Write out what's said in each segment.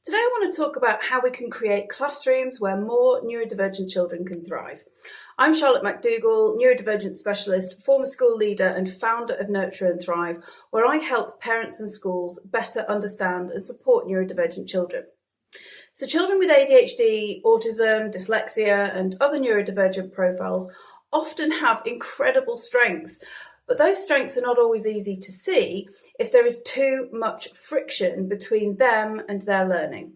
Today I want to talk about how we can create classrooms where more neurodivergent children can thrive. I'm Charlotte MacDougall, neurodivergent specialist, former school leader and founder of Nurture and Thrive, where I help parents and schools better understand and support neurodivergent children. So children with ADHD, autism, dyslexia and other neurodivergent profiles often have incredible strengths, but those strengths are not always easy to see if there is too much friction between them and their learning.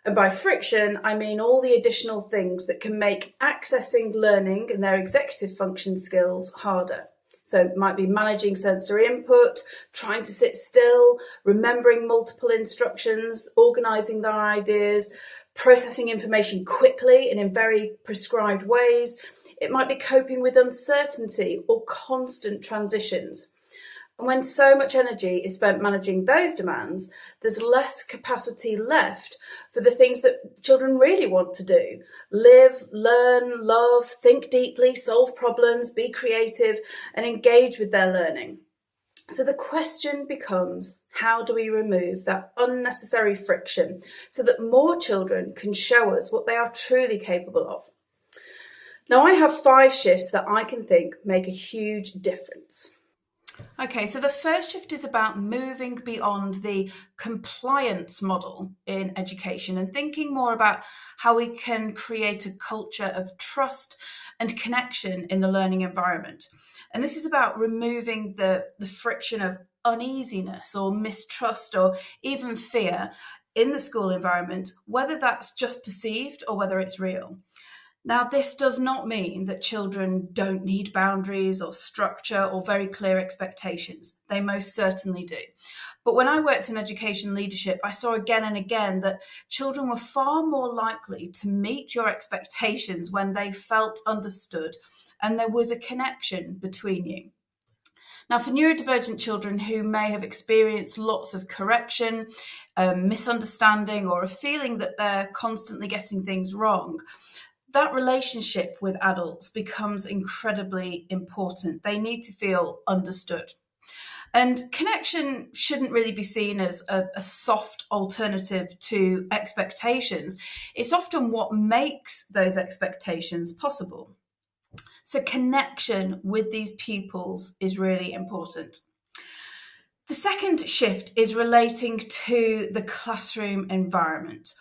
And by friction, I mean all the additional things that can make accessing learning and their executive function skills harder. So it might be managing sensory input, trying to sit still, remembering multiple instructions, organising their ideas, processing information quickly and in very prescribed ways. It might be coping with uncertainty or constant transitions. And when so much energy is spent managing those demands, there's less capacity left for the things that children really want to do. Live, learn, love, think deeply, solve problems, be creative, and engage with their learning. So the question becomes, how do we remove that unnecessary friction so that more children can show us what they are truly capable of? Now, I have 5 shifts that I can think make a huge difference. Okay, so the first shift is about moving beyond the compliance model in education and thinking more about how we can create a culture of trust and connection in the learning environment. And this is about removing the friction of uneasiness or mistrust or even fear in the school environment, whether that's just perceived or whether it's real. Now, this does not mean that children don't need boundaries or structure or very clear expectations. They most certainly do. But when I worked in education leadership, I saw again and again that children were far more likely to meet your expectations when they felt understood and there was a connection between you. Now, for neurodivergent children who may have experienced lots of correction, misunderstanding, or a feeling that they're constantly getting things wrong, that relationship with adults becomes incredibly important. They need to feel understood. And connection shouldn't really be seen as a soft alternative to expectations. It's often what makes those expectations possible. So connection with these pupils is really important. The second shift is relating to the classroom environment.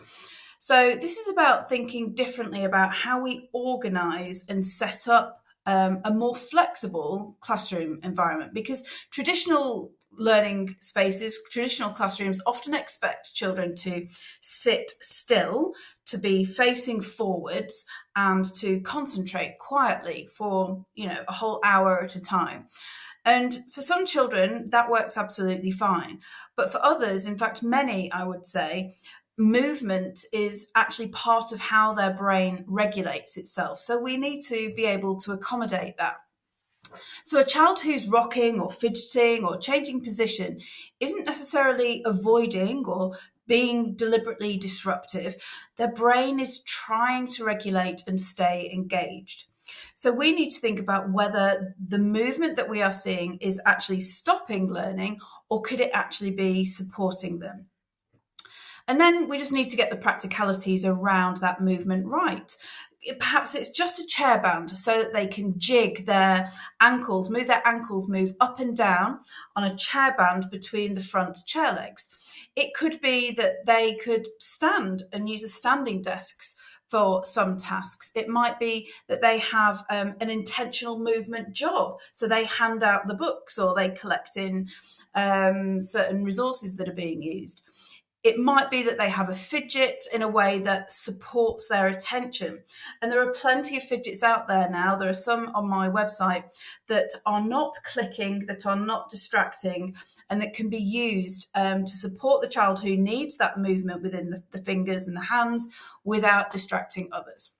So this is about thinking differently about how we organise and set up a more flexible classroom environment, because traditional learning spaces, traditional classrooms often expect children to sit still, to be facing forwards and to concentrate quietly for, a whole hour at a time. And for some children, that works absolutely fine. But for others, in fact, many, I would say, movement is actually part of how their brain regulates itself. So we need to be able to accommodate that. So a child who's rocking or fidgeting or changing position isn't necessarily avoiding or being deliberately disruptive. Their brain is trying to regulate and stay engaged. So we need to think about whether the movement that we are seeing is actually stopping learning or could it actually be supporting them. And then we just need to get the practicalities around that movement right. Perhaps it's just a chair band so that they can jig their ankles, move up and down on a chair band between the front chair legs. It could be that they could stand and use a standing desks for some tasks. It might be that they have an intentional movement job. So they hand out the books or they collect in certain resources that are being used. It might be that they have a fidget in a way that supports their attention. And there are plenty of fidgets out there now. There are some on my website that are not clicking, that are not distracting, and that can be used to support the child who needs that movement within the fingers and the hands without distracting others.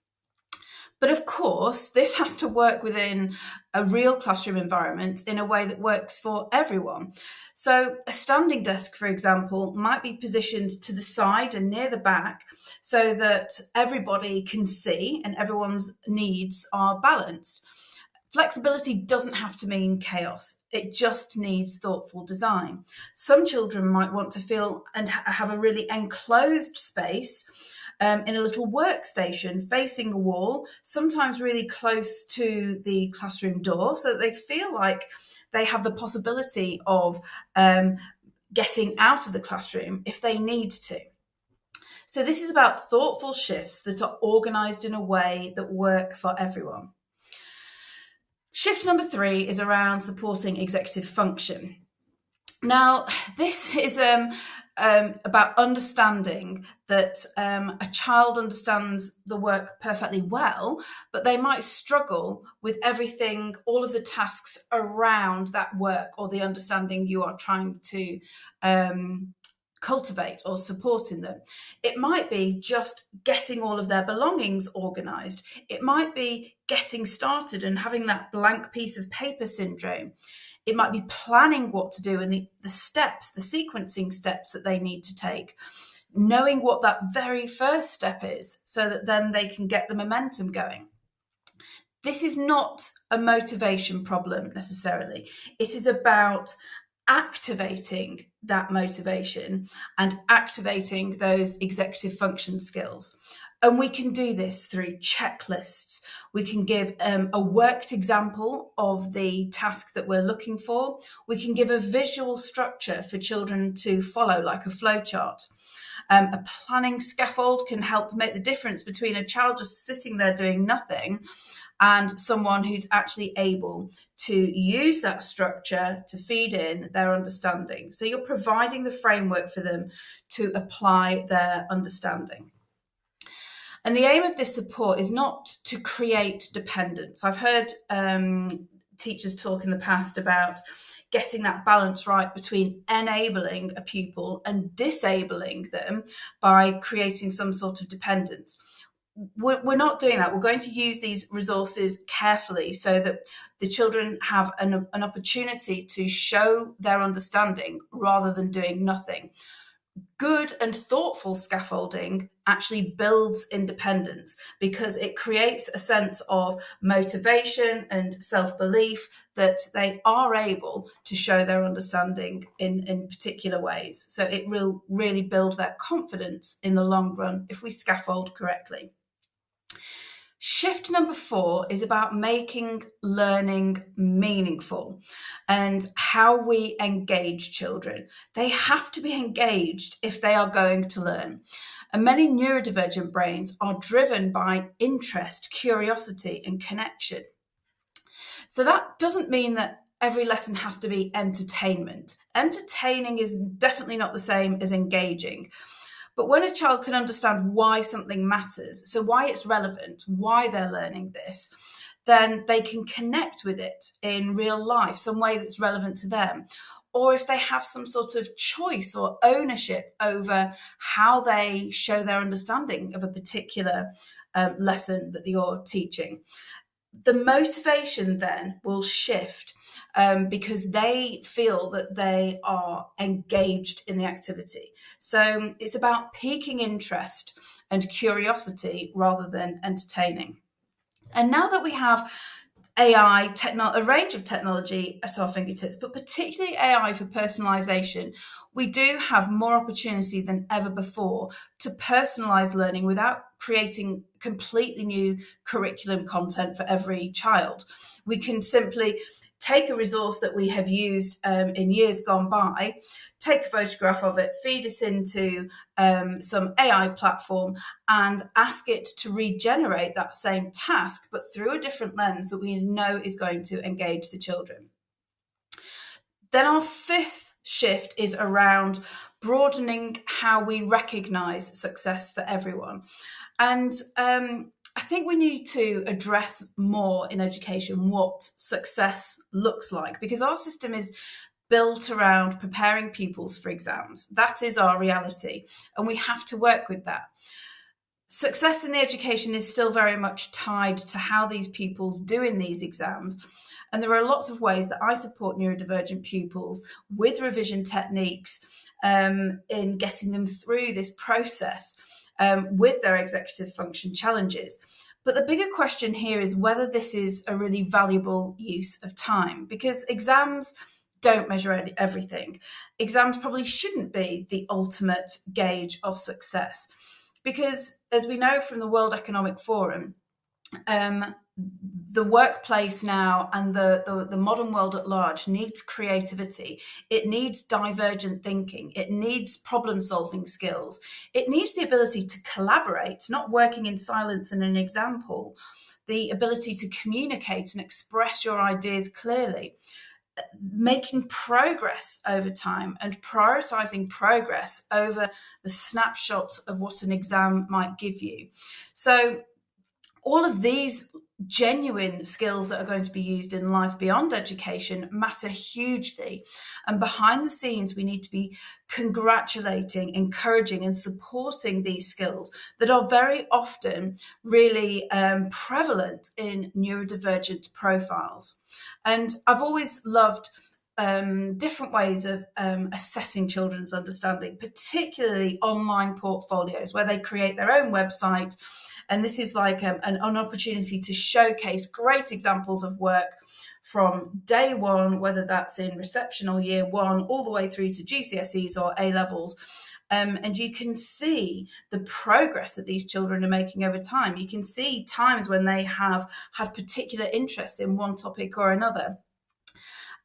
But of course, this has to work within a real classroom environment in a way that works for everyone. So a standing desk, for example, might be positioned to the side and near the back so that everybody can see and everyone's needs are balanced. Flexibility doesn't have to mean chaos. It just needs thoughtful design. Some children might want to feel and have a really enclosed space in a little workstation facing a wall, sometimes really close to the classroom door, so that they feel like they have the possibility of getting out of the classroom if they need to. So this is about thoughtful shifts that are organised in a way that work for everyone. Shift number 3 is around supporting executive function. Now, this is about understanding that a child understands the work perfectly well, but they might struggle with everything, all of the tasks around that work or the understanding you are trying to cultivate or support in them. It might be just getting all of their belongings organised. It might be getting started and having that blank piece of paper syndrome. It might be planning what to do and the steps, the sequencing steps that they need to take, knowing what that very first step is so that then they can get the momentum going. This is not a motivation problem necessarily. It is about activating that motivation and activating those executive function skills. And we can do this through checklists. We can give a worked example of the task that we're looking for. We can give a visual structure for children to follow, like a flowchart. A planning scaffold can help make the difference between a child just sitting there doing nothing and someone who's actually able to use that structure to feed in their understanding. So you're providing the framework for them to apply their understanding. And the aim of this support is not to create dependence. I've heard teachers talk in the past about getting that balance right between enabling a pupil and disabling them by creating some sort of dependence. We're not doing that. We're going to use these resources carefully so that the children have an opportunity to show their understanding rather than doing nothing. Good and thoughtful scaffolding actually builds independence because it creates a sense of motivation and self-belief that they are able to show their understanding in particular ways. So it will really build their confidence in the long run if we scaffold correctly. Shift number 4 is about making learning meaningful and how we engage children. They have to be engaged if they are going to learn. And many neurodivergent brains are driven by interest, curiosity, and connection. So that doesn't mean that every lesson has to be entertainment. Entertaining is definitely not the same as engaging. But when a child can understand why something matters, so why it's relevant, why they're learning this, then they can connect with it in real life, some way that's relevant to them. Or if they have some sort of choice or ownership over how they show their understanding of a particular lesson that you're teaching. The motivation then will shift because they feel that they are engaged in the activity. So it's about piquing interest and curiosity rather than entertaining. And now that we have AI, a range of technology at our fingertips, but particularly AI for personalisation, we do have more opportunity than ever before to personalise learning without creating completely new curriculum content for every child. We can simply take a resource that we have used in years gone by, take a photograph of it, feed it into some AI platform and ask it to regenerate that same task, but through a different lens that we know is going to engage the children. Then our 5th shift is around broadening how we recognise success for everyone. And I think we need to address more in education what success looks like, because our system is built around preparing pupils for exams. That is our reality, and we have to work with that. Success in the education is still very much tied to how these pupils do in these exams. And there are lots of ways that I support neurodivergent pupils with revision techniques in getting them through this process with their executive function challenges. But the bigger question here is whether this is a really valuable use of time, because exams don't measure everything. Exams probably shouldn't be the ultimate gauge of success, because as we know from the World Economic Forum, the workplace now and the modern world at large needs creativity. It needs divergent thinking. It needs problem-solving skills. It needs the ability to collaborate, not working in silence in an exam hall, the ability to communicate and express your ideas clearly, making progress over time and prioritizing progress over the snapshot of what an exam might give you. So all of these genuine skills that are going to be used in life beyond education matter hugely. And behind the scenes, we need to be congratulating, encouraging and supporting these skills that are very often really prevalent in neurodivergent profiles. And I've always loved different ways of assessing children's understanding, particularly online portfolios where they create their own website. And this is like an opportunity to showcase great examples of work from day one, whether that's in reception or year one, all the way through to GCSEs or A levels. And you can see the progress that these children are making over time. You can see times when they have had particular interests in one topic or another.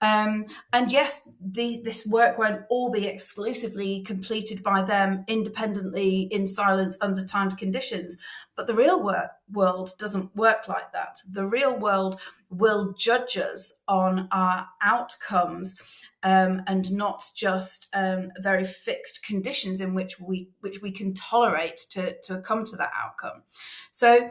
And yes, this work won't all be exclusively completed by them independently in silence under timed conditions. But the real world doesn't work like that. The real world will judge us on our outcomes and not just very fixed conditions in which we can tolerate to come to that outcome. So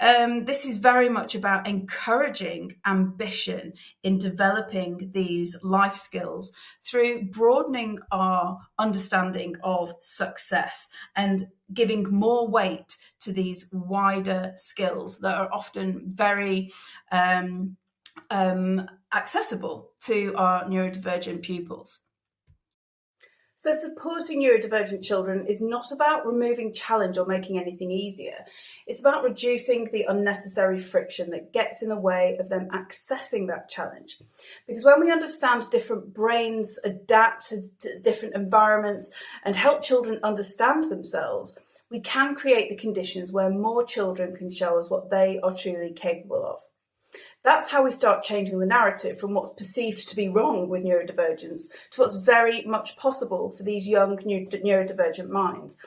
this is very much about encouraging ambition in developing these life skills through broadening our understanding of success and giving more weight to these wider skills that are often very accessible to our neurodivergent pupils. So supporting neurodivergent children is not about removing challenge or making anything easier. It's about reducing the unnecessary friction that gets in the way of them accessing that challenge. Because when we understand different brains adapt to different environments and help children understand themselves, we can create the conditions where more children can show us what they are truly capable of. That's how we start changing the narrative from what's perceived to be wrong with neurodivergence to what's very much possible for these young neurodivergent minds.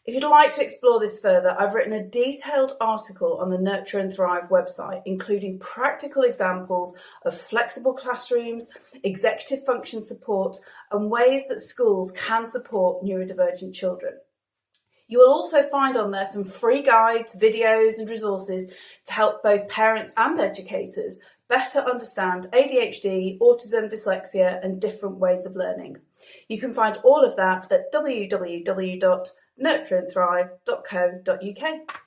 If you'd like to explore this further, I've written a detailed article on the Nurture and Thrive website, including practical examples of flexible classrooms, executive function support, and ways that schools can support neurodivergent children. You will also find on there some free guides, videos and resources to help both parents and educators better understand ADHD, autism, dyslexia and different ways of learning. You can find all of that at www.nurtureandthrive.co.uk.